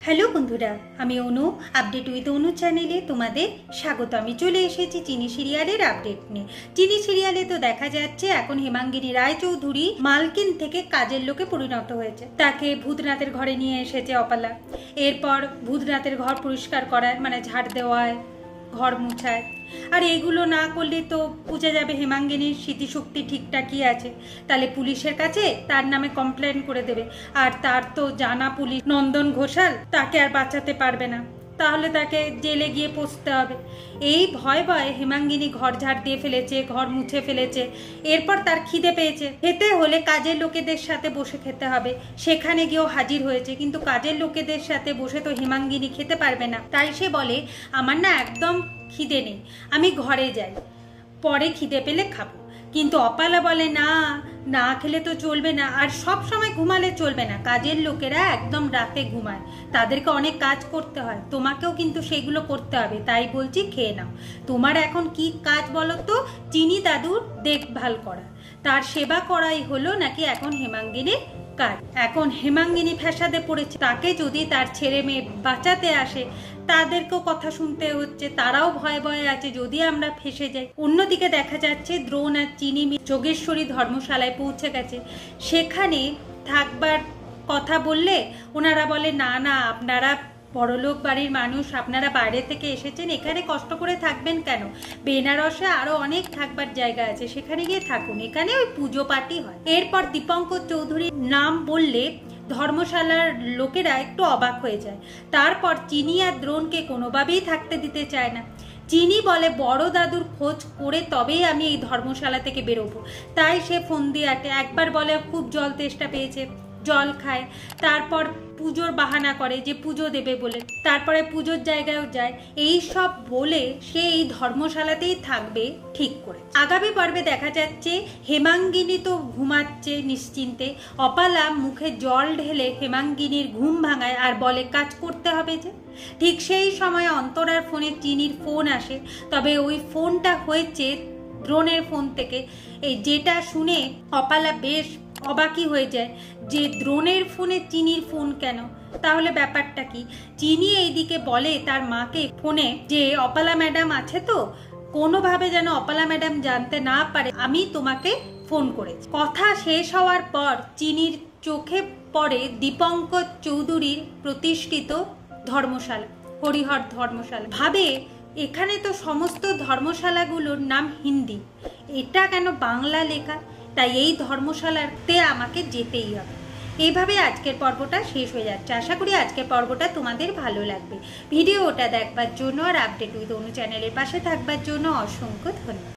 Hello বন্ধুরা, আমি অনু। Update with অনু চ্যানেলে তোমাদের স্বাগত। আমি চলে এসেছি চিনি সিরিয়ালের আপডেট নিয়ে। চিনি সিরিয়ালে তো দেখা যাচ্ছে এখন হেমাঙ্গিনী রায়চৌধুরী মালকিন থেকে কাজের লোকে পরিণত হয়েছে। তাকে ভূতনাথের ঘরে নিয়ে এসেছে অপালা। এরপর ভূতনাথের ঘর পরিষ্কার করায়, মানে ঝাড় দেওয়ায়, ঘর মুছায়। আর এইগুলো না করলে তো বোঝা যাবে হেমাঙ্গিনীর স্মৃতিশক্তি ঠিকঠাকই আছে। তাহলে পুলিশের কাছে তার নামে কমপ্লেন করে দেবে। আর তার তো জানা পুলিশ নন্দন ঘোষাল, তাকে আর বাঁচাতে পারবে না, তাহলে তাকে জেলে গিয়ে পৌঁছতে হবে। এই ভয় ভয়ে হেমাঙ্গিনী ঘর ঝাড় দিয়ে ফেলেছে, ঘর মুছে ফেলেছে। এরপর তার খিদে পেয়েছে, খেতে হলে কাজের লোকেদের সাথে বসে খেতে হবে। সেখানে গিয়েও হাজির হয়েছে, কিন্তু কাজের লোকেদের সাথে বসে তো হেমাঙ্গিনী খেতে পারবে না। তাই সে বলে, আমার না একদম খিদে নেই, আমি ঘরে যাই, পরে খিদে পেলে খাবো। কিন্তু অপালা বলে, না না খেলে তো চলবে না, আর সব সময় ঘুমালে চলবে না। কাজের লোকেরা একদম রাতে ঘুমায়, তাদেরকে অনেক কাজ করতে হয়, তোমাকেও কিন্তু সেগুলো করতে হবে। তাই বলছি খেয়ে নাও। তোমার এখন কি কাজ বলো তো? চিনি দাদুর দেখভাল করা, তার সেবা করাই হলো নাকি এখন হেমাঙ্গিনীর কাজ। এখন হেমাঙ্গিনী ফ্যাসাদে পড়েছে, তাকে যদি তার ছেলে মেয়ে বাঁচাতে আসে তাদেরকেও কথা শুনতে হচ্ছে, তারাও ভয়ে ভয়ে আছে যদি আমরা ফেসে যাই। অন্যদিকে দেখা যাচ্ছে দ্রোণ আর চিনি যোগেশ্বরী ধর্মশালায় পৌঁছে গেছে। সেখানে থাকবার কথা বললে ওনারা বলে, না না, আপনারা বড়লোক বাড়ির মানুষ, আপনারা বাইরে থেকে এসেছেন, এখানে কষ্ট করে থাকবেন কেন? বেনারসে আরো অনেক থাকবার জায়গা আছে, সেখানে গিয়ে থাকুন, এখানে ওই পুজো পাটি হয়। এরপর দীপঙ্কর চৌধুরীর নাম বললে ধর্মশালার লোকেরা একটু অবাক হয়ে যায়। তারপর চিনি আর দ্রোণকে কোনোভাবেই থাকতে দিতে চায় না। চিনি বলে, বড় দাদুর খোঁজ করে তবেই আমি এই ধর্মশালা থেকে বেরোবো। তাই সে ফোন দিয়ে আটে। একবার বলে খুব জল তেষ্টা পেয়েছে, জল খায়। তারপর পুজোর বাহানা করে যে পুজো দেবে বলে, তারপরে পুজোর জায়গায়ও যায়। এই সব বলে সে এই ধর্মশালাতেই থাকবে ঠিক করে। আগামী পর্বে দেখা যাচ্ছে হেমাঙ্গিনী তো ঘুমাচ্ছে নিশ্চিন্তে, অপালা মুখে জল ঢেলে হেমাঙ্গিনীর ঘুম ভাঙায় আর বলে কাজ করতে হবে যে। ঠিক সেই সময় অন্তরার ফোনে চিনির ফোন আসে, তবে ওই ফোনটা হয়েছে দ্রোণের ফোন থেকে। এই যেটা শুনে অপালা বেশ অবাকই হয়ে যায় যে দ্রোণের ফোনে চিনির ফোন কেন, তাহলে ব্যাপারটা কি? চিনি এইদিকে বলে তার মাকে ফোনে যে অপালা ম্যাডাম আছে তো, কোনোভাবে যেন অপালা ম্যাডাম জানতে না পারে আমি তোমাকে ফোন করেছি। কথা শেষ হওয়ার পর চিনির চোখে পড়ে দীপঙ্কর চৌধুরীর প্রতিষ্ঠিত ধর্মশালা, হরিহর ধর্মশালা। ভাবে, এখানে তো সমস্ত ধর্মশালাগুলোর নাম হিন্দি, এটা কেন বাংলা লেখা? তাই এই ধর্মশালাতে আমাকে যেতেই হবে। এইভাবে আজকের পর্বটা শেষ হয়ে যাচ্ছে। আশা করি আজকের পর্বটা তোমাদের ভালো লাগবে। ভিডিওটা দেখবার জন্য আর আপডেট উইথ অনু চ্যানেলের পাশে থাকবার জন্য অসংখ্য ধন্যবাদ।